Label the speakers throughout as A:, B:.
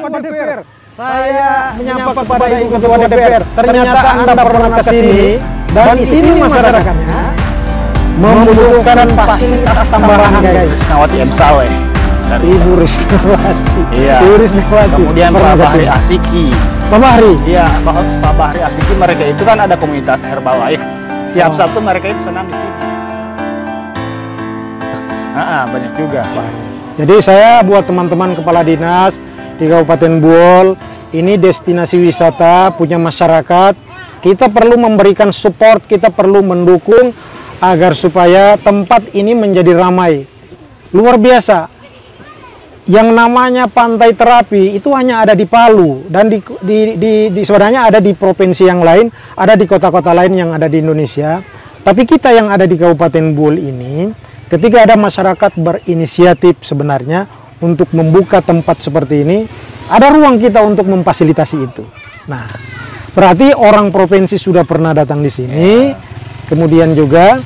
A: Ketua DPR. Saya menyapa kepada Ibu Ketua DPR. Ternyata Anda pernah ke sini dan di sini masyarakatnya membutuhkan fasilitas tambahan, guys.
B: Nawati M. Saleh.
A: Ibu Risnawati.
B: Iya.
A: Ibu Risnawati.
B: Kemudian Pak Bahri Asiki.
A: Pak Bahri.
B: Iya, Pak Bahri Asiki, mereka itu kan ada komunitas Herbalife. Tiap Sabtu mereka itu senam di sini. Banyak juga, Pak.
A: Jadi saya buat teman-teman kepala dinas di Kabupaten Buol, ini destinasi wisata punya masyarakat. Kita perlu memberikan support, kita perlu mendukung agar supaya tempat ini menjadi ramai. Luar biasa. Yang namanya pantai terapi itu hanya ada di Palu dan sebenarnya ada di provinsi yang lain, ada di kota-kota lain yang ada di Indonesia. Tapi kita yang ada di Kabupaten Buol ini, ketika ada masyarakat berinisiatif sebenarnya untuk membuka tempat seperti ini, ada ruang kita untuk memfasilitasi itu. Nah, berarti orang provinsi sudah pernah datang di sini, kemudian juga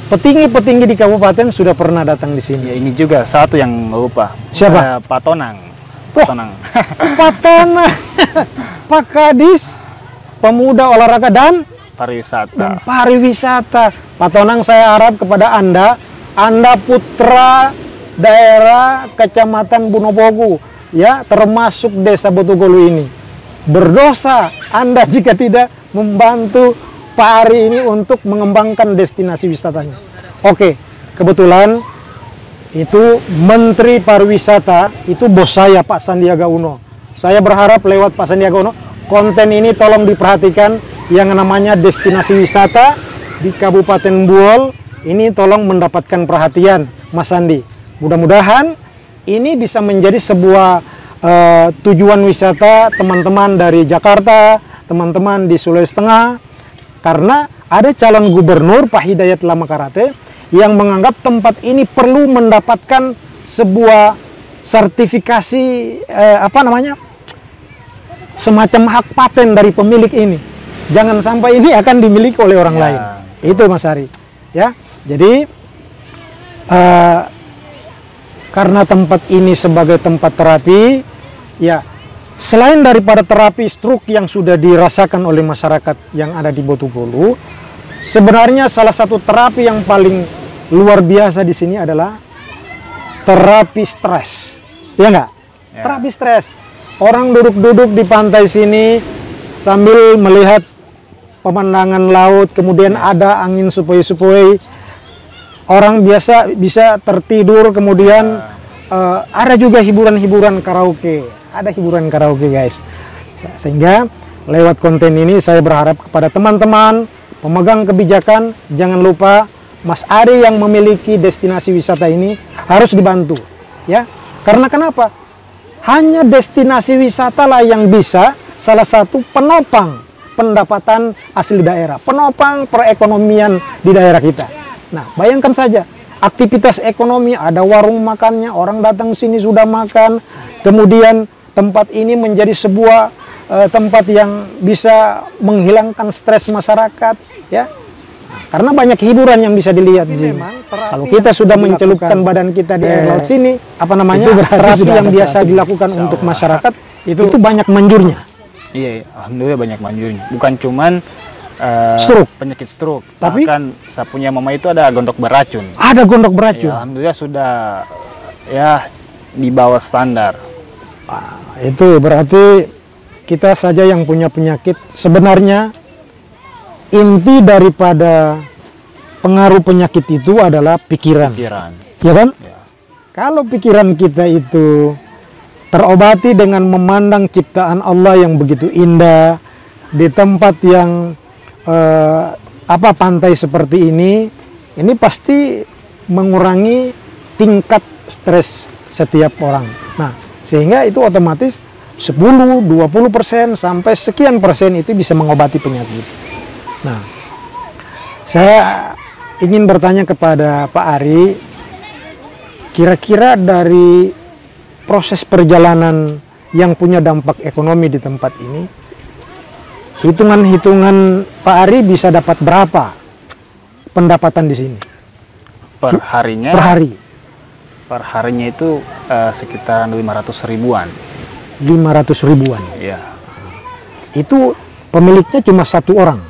A: petinggi-petinggi di kabupaten sudah pernah datang di sini.
B: Ya, ini juga satu yang lupa.
A: Siapa?
B: Pak Tonang.
A: Pak Tonang. Pak Kadis Pemuda Olahraga dan Pariwisata. Pak Tonang, saya harap kepada Anda putra daerah Kecamatan Bunobogu, ya, termasuk Desa Botugolu ini. Berdosa Anda jika tidak membantu Pak Ari ini untuk mengembangkan destinasi wisatanya. Oke, kebetulan itu Menteri Pariwisata itu bos saya, Pak Sandiaga Uno. Saya berharap lewat Pak Sandiaga Uno, konten ini tolong diperhatikan, yang namanya destinasi wisata di Kabupaten Buol. Ini tolong mendapatkan perhatian, Mas Sandi. Mudah-mudahan ini bisa menjadi sebuah tujuan wisata teman-teman dari Jakarta, teman-teman di Sulawesi Tengah. Karena ada calon gubernur Pak Hidayat Lamakarate yang menganggap tempat ini perlu mendapatkan sebuah sertifikasi semacam hak paten dari pemilik ini. Jangan sampai ini akan dimiliki oleh orang lain. Itu Mas Ari. Ya. Jadi karena tempat ini sebagai tempat terapi, ya, selain daripada terapi stroke yang sudah dirasakan oleh masyarakat yang ada di Botugolu, sebenarnya salah satu terapi yang paling luar biasa di sini adalah terapi stres. Ya enggak? Ya. Terapi stres. Orang duduk-duduk di pantai sini sambil melihat pemandangan laut, kemudian ada angin sepoi-sepoi. Orang biasa bisa tertidur, kemudian ada juga hiburan-hiburan karaoke. Ada hiburan karaoke, guys. Sehingga lewat konten ini saya berharap kepada teman-teman pemegang kebijakan, jangan lupa Mas Ari yang memiliki destinasi wisata ini harus dibantu, ya. Karena kenapa? Hanya destinasi wisata lah yang bisa salah satu penopang pendapatan asli daerah, penopang perekonomian di daerah kita. Nah, bayangkan saja, aktivitas ekonomi, ada warung makannya, orang datang sini sudah makan, kemudian tempat ini menjadi sebuah tempat yang bisa menghilangkan stres masyarakat, ya. Karena banyak hiburan yang bisa dilihat di sini. Kalau kita sudah mencelupkan badan kita di air laut sini, terapi yang biasa dilakukan untuk masyarakat, itu banyak manjurnya.
B: Iya, alhamdulillah banyak manjurnya. Bukan cuman penyakit stroke, tapi kan saya punya mama itu ada gondok beracun.
A: Ada gondok beracun.
B: Ya, alhamdulillah sudah ya di bawah standar.
A: Itu berarti kita saja yang punya penyakit. Sebenarnya inti daripada pengaruh penyakit itu adalah pikiran. Ya kan? Ya. Kalau pikiran kita itu terobati dengan memandang ciptaan Allah yang begitu indah di tempat yang pantai seperti ini pasti mengurangi tingkat stres setiap orang. Nah, sehingga itu otomatis 10-20% sampai sekian persen itu bisa mengobati penyakit. Nah, saya ingin bertanya kepada Pak Ari, kira-kira dari proses perjalanan yang punya dampak ekonomi di tempat ini, hitungan-hitungan Pak Ari bisa dapat berapa pendapatan di sini?
B: Per harinya?
A: Per hari.
B: Per harinya itu sekitar 500 ribuan.
A: 500 ribuan.
B: Iya.
A: Itu pemiliknya cuma 1 orang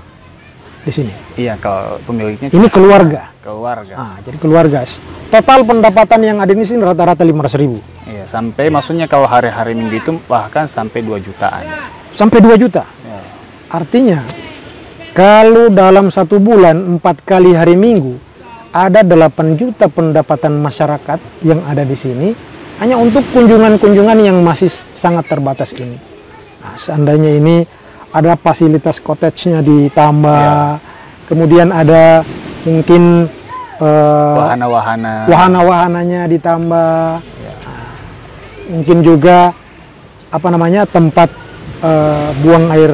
A: di sini.
B: Iya, kalau pemiliknya
A: Ini keluarga.
B: Keluarga.
A: Jadi keluarga. Total pendapatan yang ada di sini rata-rata 500 ribu.
B: Iya, sampai maksudnya kalau hari-hari Minggu itu bahkan sampai 2 jutaan.
A: Sampai 2 juta.
B: Ya.
A: Artinya kalau dalam 1 bulan 4 kali hari Minggu ada 8 juta pendapatan masyarakat yang ada di sini hanya untuk kunjungan-kunjungan yang masih sangat terbatas ini. Nah, seandainya ini ada fasilitas cottage-nya ditambah, kemudian ada mungkin wahana-wahananya ditambah, mungkin juga apa namanya tempat buang air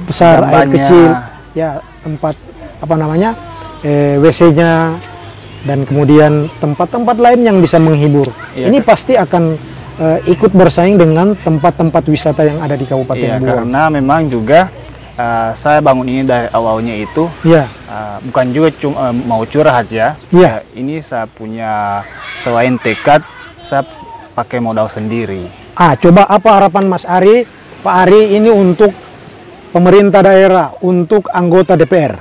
A: besar, air kecil, ya tempat apa namanya WC-nya, dan kemudian tempat-tempat lain yang bisa menghibur. Ini pasti akan ikut bersaing dengan tempat-tempat wisata yang ada di Kabupaten Buol.
B: Karena memang juga saya bangun ini dari awalnya itu bukan juga cuma mau curhat ya. Ini saya punya, selain tekad, saya pakai modal sendiri.
A: Coba apa harapan Mas Ari, Pak Ari ini untuk pemerintah daerah, untuk anggota DPR?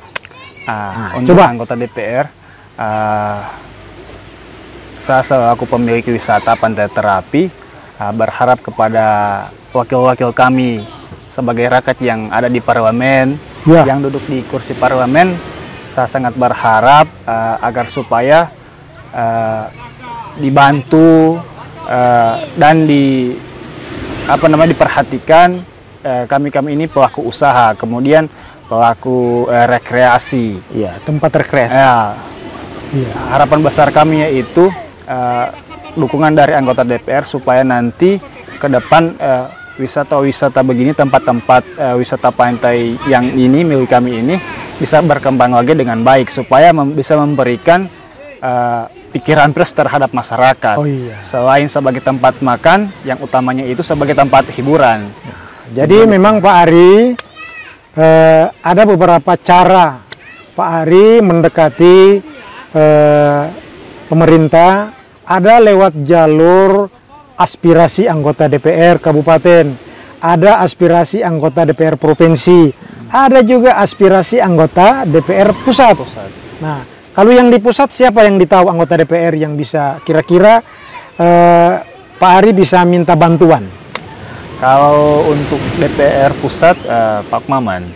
B: Untuk anggota DPR, saya selaku pemilik wisata Pantai Terapi berharap kepada wakil-wakil kami sebagai rakyat yang ada di parlemen, yang duduk di kursi parlemen, saya sangat berharap agar supaya dibantu dan diperhatikan kami ini pelaku usaha, kemudian pelaku rekreasi.
A: Tempat rekreasi.
B: Harapan besar kami yaitu dukungan dari anggota DPR supaya nanti ke depan wisata-wisata begini, tempat-tempat wisata pantai yang ini milik kami ini bisa berkembang lagi dengan baik, supaya bisa memberikan pikiran fresh terhadap masyarakat. Selain sebagai tempat makan, yang utamanya itu sebagai tempat hiburan.
A: Jadi memang Pak Ari ada beberapa cara Pak Ari mendekati pemerintah, ada lewat jalur aspirasi anggota DPR kabupaten, ada aspirasi anggota DPR provinsi, ada juga aspirasi anggota DPR pusat. Nah, kalau yang di pusat, siapa yang tahu anggota DPR yang bisa kira-kira Pak Ari bisa minta bantuan?
B: Kalau untuk DPR pusat, Pak Maman.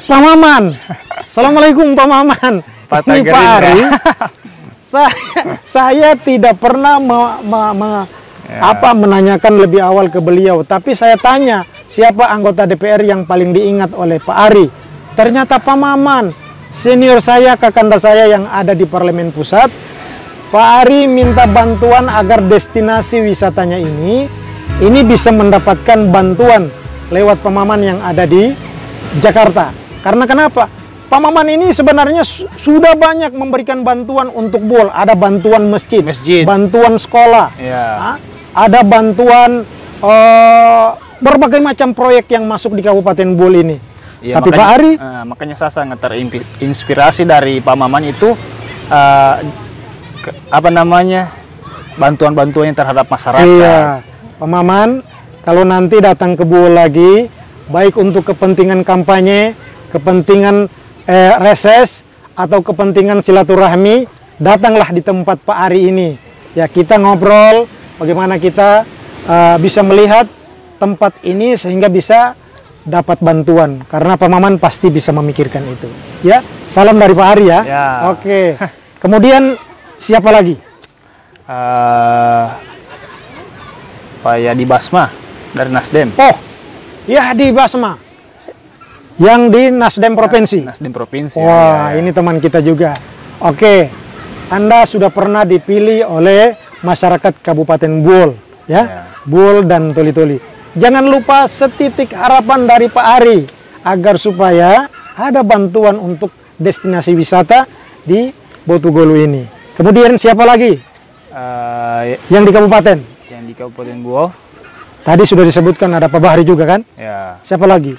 A: Pak Maman, Assalamualaikum Pak Maman. Ini Pak Ari, saya tidak pernah menanyakan lebih awal ke beliau, tapi saya tanya siapa anggota DPR yang paling diingat oleh Pak Ari. Ternyata Pak Maman, senior saya, kakanda saya yang ada di Parlemen Pusat. Pak Ari minta bantuan agar destinasi wisatanya ini bisa mendapatkan bantuan lewat Pak Maman yang ada di Jakarta. Karena kenapa? Pak Maman ini sebenarnya sudah banyak memberikan bantuan untuk Buol. Ada bantuan masjid, bantuan sekolah, ada bantuan berbagai macam proyek yang masuk di Kabupaten Buol ini. Tapi makanya, Pak Ari,
B: makanya saya sangat terinspirasi dari Pak Maman itu bantuan-bantuannya terhadap masyarakat.
A: Pak Maman, kalau nanti datang ke Buol lagi, baik untuk kepentingan kampanye, kepentingan reses, atau kepentingan silaturahmi, datanglah di tempat Pak Ari ini. Ya, kita ngobrol bagaimana kita bisa melihat tempat ini sehingga bisa dapat bantuan, karena Pak Maman pasti bisa memikirkan itu. Ya, salam dari Pak Ari ya. Oke. Kemudian siapa lagi?
B: Pak Yadi Basma dari Nasdem.
A: Oh, Yadi Basma yang di Nasdem Provinsi.
B: Nasdem Provinsi.
A: Wah, ini teman kita juga. Oke, Anda sudah pernah dipilih oleh masyarakat Kabupaten Buol, Buol dan Toli-Toli. Jangan lupa setitik harapan dari Pak Ari agar supaya ada bantuan untuk destinasi wisata di Botugolu ini. Kemudian siapa lagi? Yang di kabupaten?
B: Yang di Kabupaten Buol.
A: Tadi sudah disebutkan ada Pak Bahri juga kan? Siapa lagi?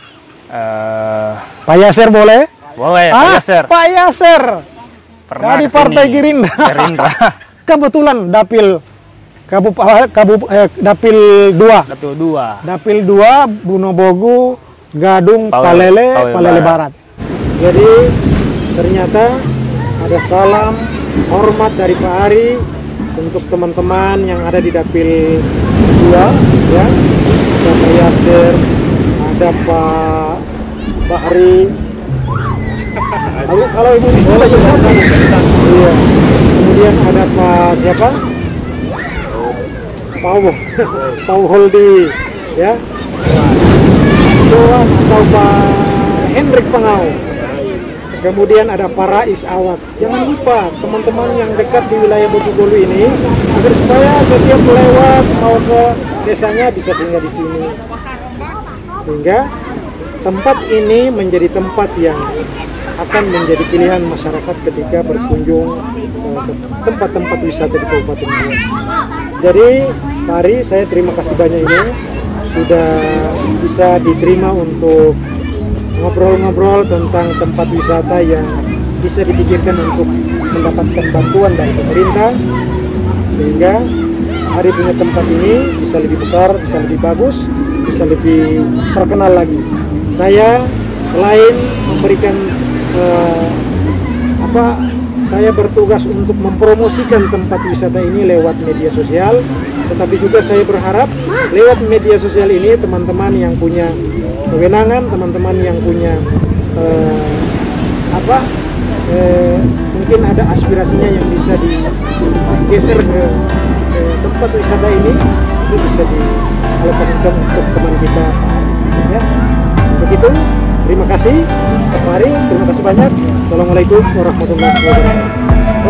A: Pak Yaser boleh?
B: Boleh, Pak Yaser.
A: Pak Yaser. Dari Partai Gerindra. Kebetulan dapil Dapil 2.
B: Dapil 2.
A: Dapil 2 Bunobogu, Gadung, Palele Barat. Jadi ternyata ada salam hormat dari Pak Ari untuk teman-teman yang ada di Dapil 2 ya. Ada Pak Yasir, ada Pak Bahri. Kalau Ibu iya. Kemudian ada Pak siapa? Pak Holdi ya. Doan atau Pak Hendrik Pangau. Kemudian ada Pak Rais Awad. Jangan lupa teman-teman yang dekat di wilayah Botugolu ini, agar supaya setiap lewat mau ke desanya bisa singgah di sini. Sehingga tempat ini menjadi tempat yang akan menjadi pilihan masyarakat ketika berkunjung ke tempat-tempat wisata di Kabupaten Muaro. Jadi Pak Ari, saya terima kasih banyak ini sudah bisa diterima untuk ngobrol-ngobrol tentang tempat wisata yang bisa dipikirkan untuk mendapatkan bantuan dari pemerintah, sehingga Ari punya tempat ini bisa lebih besar, bisa lebih bagus, bisa lebih terkenal lagi. Saya selain memberikan saya bertugas untuk mempromosikan tempat wisata ini lewat media sosial, tetapi juga saya berharap lewat media sosial ini teman-teman yang punya kewenangan, teman-teman yang punya mungkin ada aspirasinya yang bisa digeser ke tempat wisata ini, itu bisa dialokasikan untuk teman kita ya. Begitu, terima kasih Pak Ari, terima kasih banyak. Assalamualaikum warahmatullahi wabarakatuh.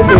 A: Oke.